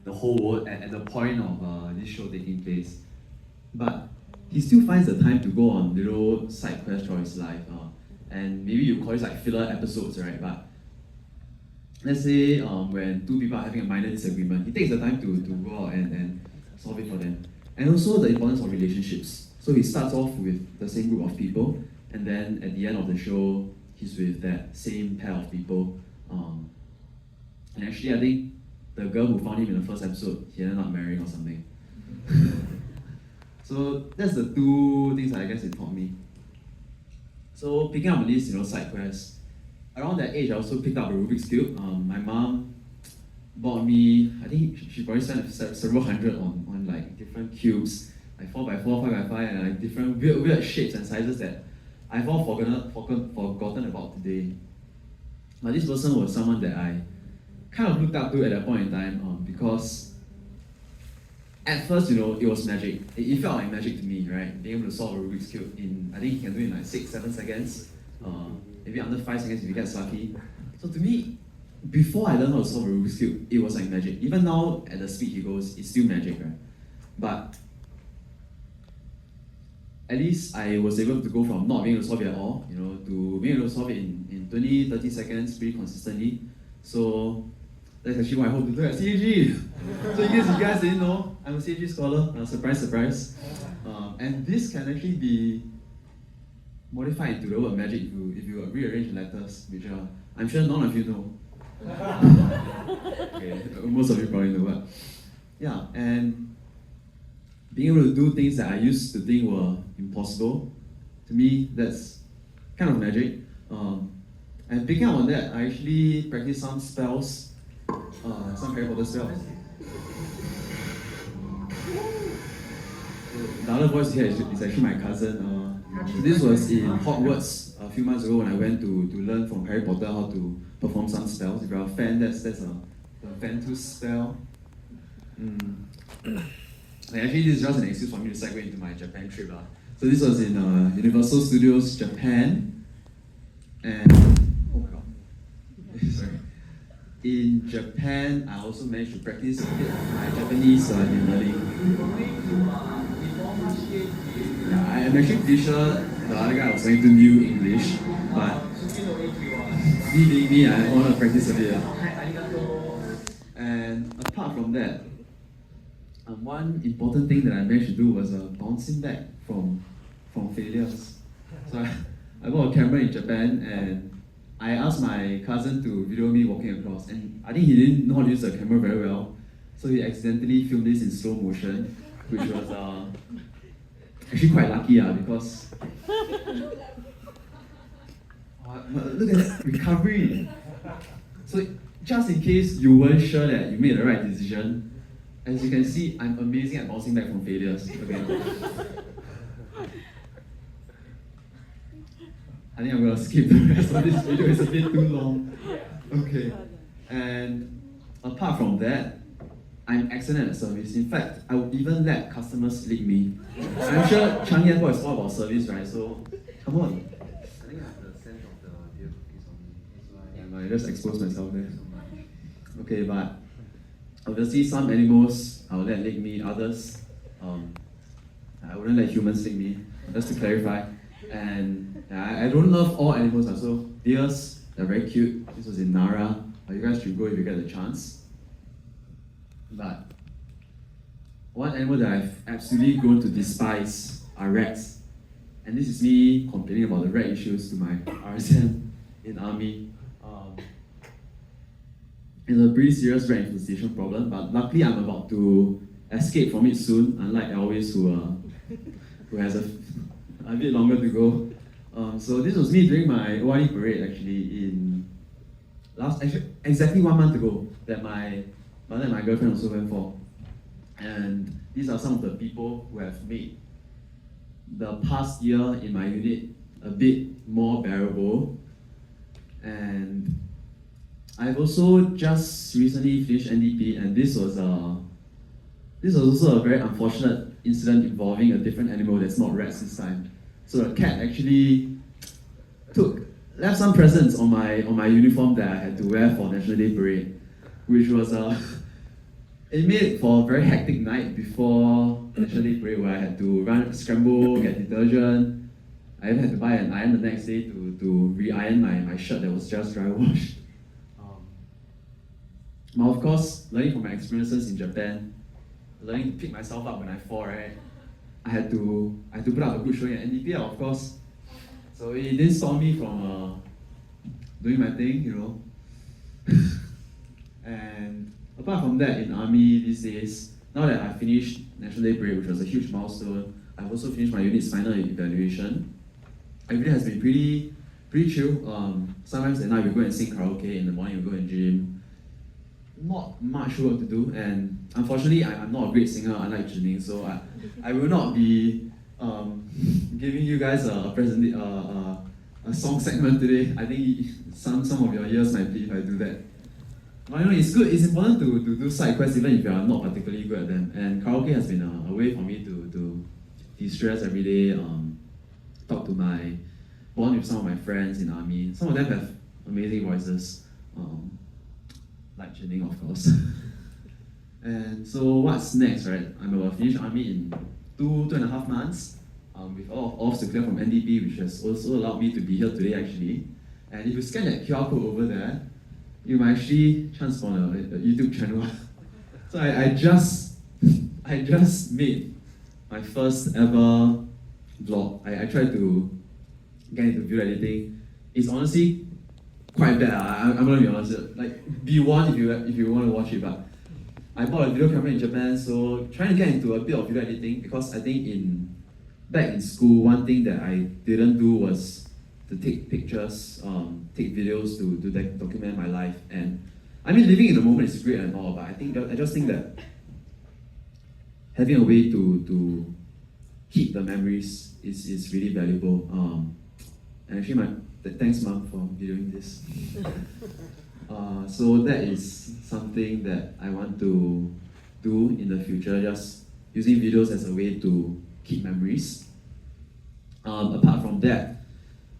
the whole world at the point of this show taking place. But he still finds the time to go on little side quests throughout his life. And maybe you call it like filler episodes, right? But let's say when two people are having a minor disagreement, he takes the time to go out and solve it for them. And also the importance of relationships. So he starts off with the same group of people, and then at the end of the show, he's with that same pair of people. And actually, I think the girl who found him in the first episode, he ended up marrying or something. So that's the two things I guess it taught me. So picking up these, side quests. Around that age, I also picked up a Rubik's Cube. My mom bought me, I think she probably spent several hundred on like different cubes, like 4x4, 5x5, and like different weird shapes and sizes that I've all forgotten about today. But this person was someone that I kind of looked up to at that point in time because at first, it was magic. It felt like magic to me, right? Being able to solve a Rubik's Cube in, I think you can do it in like 6-7 seconds, maybe under 5 seconds if you get lucky. So to me, before I learned how to solve a Rubik's Cube, it was like magic. Even now, at the speed he goes, it's still magic, right? But at least I was able to go from not being able to solve it at all, to being able to solve it in 20, 30 seconds pretty consistently. So that's actually what I hope to do at CAG. So in case you guys didn't know, I'm a CAG scholar, surprise, surprise. And this can actually be modified into the word magic if you rearrange the letters, which I'm sure none of you know. Okay, most of you probably know, but yeah, and being able to do things that I used to think were impossible, to me, that's kind of magic. And picking up on that, I actually practiced some spells, some Harry Potter spells. The other voice here is actually my cousin. This was in Hogwarts a few months ago when I went to learn from Harry Potter how to perform some spells. If you're a fan, that's the Ventus spell. Actually, this is just an excuse for me to segue into my Japan trip. So this was in Universal Studios Japan, and oh my god, sorry. In Japan, I also managed to practice a bit of my Japanese in learning. Yeah, I'm actually pretty sure the other guy was trying to knew English, but me being me, I want to practice a bit. And apart from that, one important thing that I managed to do was bouncing back from failures. So I bought a camera in Japan and I asked my cousin to video me walking across, and I think he didn't know how to use the camera very well, so he accidentally filmed this in slow motion, which was actually quite lucky because look at that recovery. So just in case you weren't sure that you made the right decision, as you can see, I'm amazing at bouncing back from failures. Okay. I think I'm gonna skip the rest of this video, it's a bit too long. Okay. And apart from that, I'm excellent at service. In fact, I would even let customers lead me. I'm sure Changi Airport is all about service, right? So, come on. I think I have the scent of the beer cookies on me. I just exposed myself there. Okay, but obviously some animals I would let lick me, others I wouldn't let humans lick me, just to clarify. And I don't love all animals, so deers, they're very cute. This was in Nara. You guys should go if you get the chance. But one animal that I've absolutely grown to despise are rats. And this is me complaining about the rat issues to my RSM in army. It's a pretty serious rat infestation problem, but luckily I'm about to escape from it soon, unlike Elvis who has a bit longer to go. So this was me during my OID parade actually exactly 1 month ago that my mother and my girlfriend also went for. And these are some of the people who have made the past year in my unit a bit more bearable. And I've also just recently finished NDP, and this was also a very unfortunate incident involving a different animal that's not rats this time. So the cat actually left some presents on my uniform that I had to wear for National Day Parade, which was it made for a very hectic night before National Day Parade where I had to run, scramble, get detergent. I even had to buy an iron the next day to re-iron my shirt that was just dry washed. But of course, learning from my experiences in Japan, learning to pick myself up when I fall, right? I had to put up a good showing at NDP, of course. So it didn't stop me from doing my thing, you know. And apart from that, in army these days, now that I finished National Day Parade, which was a huge milestone, I've also finished my unit's final evaluation. Everything has been pretty chill. Sometimes at night we go and sing karaoke, in the morning we go and gym. Not much work to do, and unfortunately I'm not a great singer unlike Zhining, so I will not be giving you guys a song segment today. I think some of your ears might bleed if I do that. But you know, it's good, it's important to do side quests even if you are not particularly good at them, and karaoke has been a way for me to de-stress every day, bond with some of my friends in army. Some of them have amazing voices. Like Zhining, of course. And so what's next, right? I'm about to finish army in two and a half months, with all of offs to clear from NDP, which has also allowed me to be here today actually. And if you scan that QR code over there, you might actually chance on a YouTube channel. So I just made my first ever vlog. I tried to get into video editing. It's honestly quite bad. I'm gonna be honest. Like, be warned if you want to watch it. But I bought a video camera in Japan, so trying to get into a bit of video editing, because I think back in school, one thing that I didn't do was to take pictures, take videos to document my life. And I mean, living in the moment is great and all, but I just think that having a way to keep the memories is really valuable. And actually, thanks, Mom, for videoing this. So that is something that I want to do in the future, just using videos as a way to keep memories. Apart from that,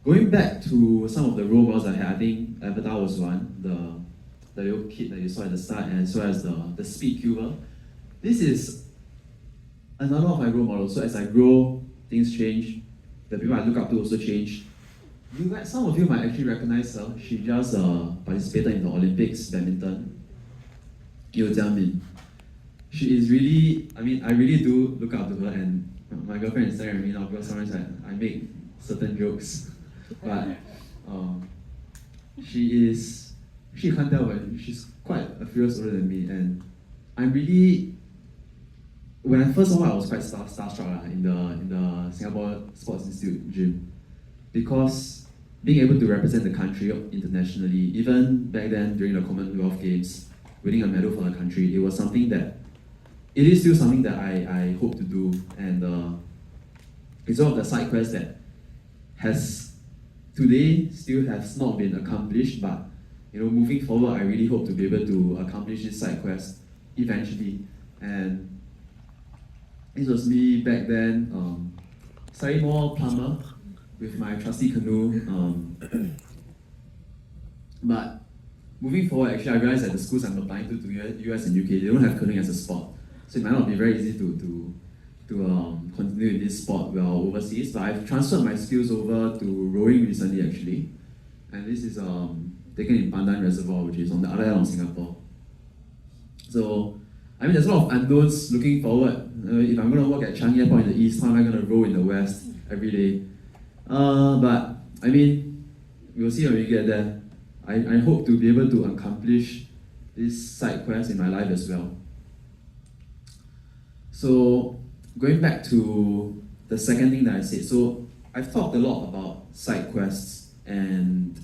going back to some of the role models I had, I think Avatar was one, the little kid that you saw at the start, and as well as the speed cuber. This is another of my role models. So as I grow, things change. The people I look up to also change. Some of you might actually recognize her. She just participated in the Olympics badminton. Yeo Jia-min. She is really, I really do look up to her, and my girlfriend is staring at me now because sometimes I make certain jokes. But she can't tell, but she's quite a few years older than me, and I'm really, when I first saw her, I was quite starstruck in the Singapore Sports Institute gym, because being able to represent the country internationally, even back then during the Commonwealth Games, winning a medal for the country, it was something that, it is still something that I hope to do, and it's one of the side quests that today still has not been accomplished, but you know, moving forward, I really hope to be able to accomplish this side quest eventually. And this was me back then, slightly more plumber with my trusty canoe. But moving forward, actually, I realized that the schools I'm applying to US and UK, they don't have canoeing as a sport, so it might not be very easy to continue in this sport while overseas. But I've transferred my skills over to rowing recently, actually, and this is taken in Pandan Reservoir, which is on the other end of Singapore. So, I mean, there's a lot of unknowns looking forward. If I'm going to work at Changi Airport in the east, how am I going to row in the west every day? But I mean, we'll see when we get there. I hope to be able to accomplish this side quest in my life as well. So, going back to the second thing that I said, so I've talked a lot about side quests and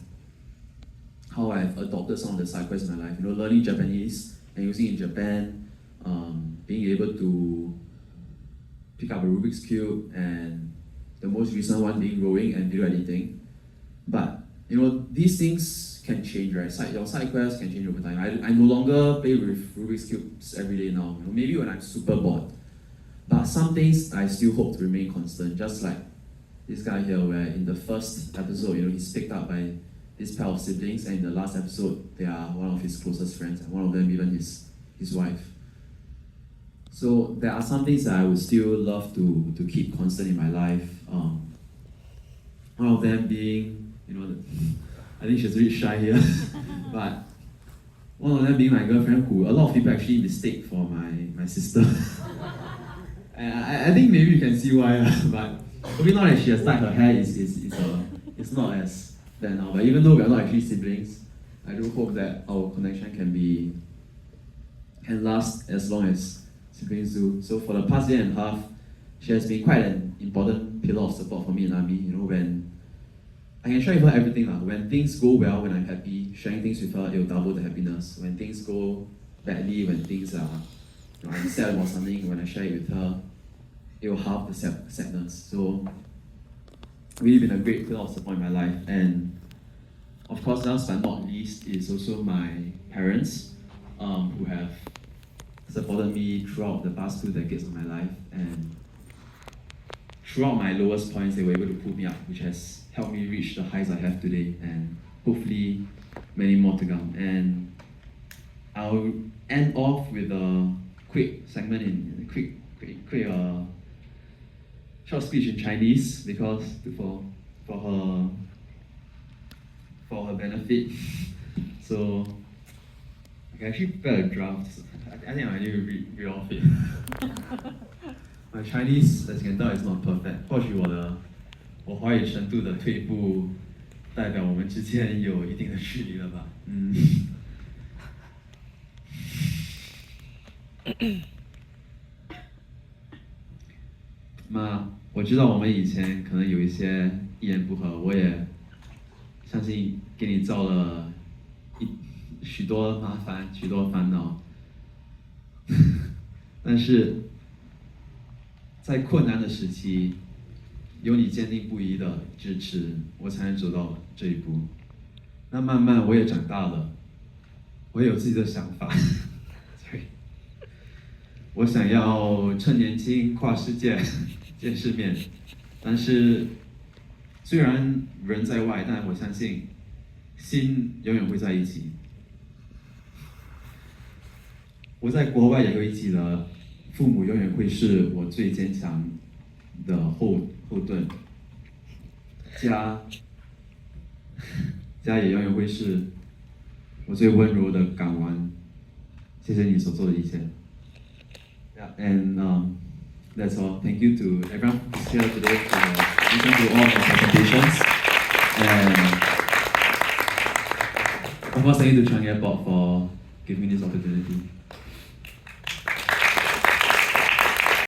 how I've adopted some of the side quests in my life. You know, learning Japanese and using it in Japan, being able to pick up a Rubik's Cube, and the most recent one being rowing and video editing. But you know, these things can change, right? Your side quests can change over time. I no longer play with Rubik's Cubes every day now. You know, maybe when I'm super bored. But some things I still hope to remain constant, just like this guy here, where in the first episode, you know, he's picked up by this pair of siblings, and in the last episode, they are one of his closest friends, and one of them even his wife. So there are some things that I would still love to keep constant in my life. One of them being, I think she's really shy here, but one of them being my girlfriend, who a lot of people actually mistake for my sister. And I think maybe you can see why, but maybe now that she has dyed her hair, it's not as bad now. But even though we are not actually siblings, I do hope that our connection can last as long as siblings do. So for the past year and a half, she has been quite an important pillar of support for me in army. When I can share with her everything. When things go well, when I'm happy, sharing things with her, it will double the happiness. When things go badly, when things are, I'm sad about something, when I share it with her, it will halve the sadness. So, really been a great pillar of support in my life. And of course, last but not least, is also my parents, who have supported me throughout the past 2 decades of my life. And throughout my lowest points, they were able to pull me up, which has helped me reach the heights I have today, and hopefully many more to come. And I'll end off with a quick segment in quick short speech in Chinese, because for her benefit. So I can actually prepare a draft. I think I need to read off it. My Chinese, as you can tell, is not perfect. 或许我华语程度的退步，代表我们之间有一定的距离了吧？那我知道我们以前可能有一些一言不合，我也相信给你造了许多麻烦、许多烦恼，但是在困难的时期，有你坚定不移的支持，我才能走到这一步。那慢慢我也长大了，我也有自己的想法。我想要趁年轻跨世界，见世面。但是虽然人在外，但我相信心永远会在一起。我在国外也有一起的父母，永远会是我最坚强的后盾。家也永远会是我最温柔的港湾。谢谢你所做的一切。Yeah, and that's all. Thank you to everyone who's here today for listening to all of our presentations. And of course, thank you to Changi Airport for giving me this opportunity.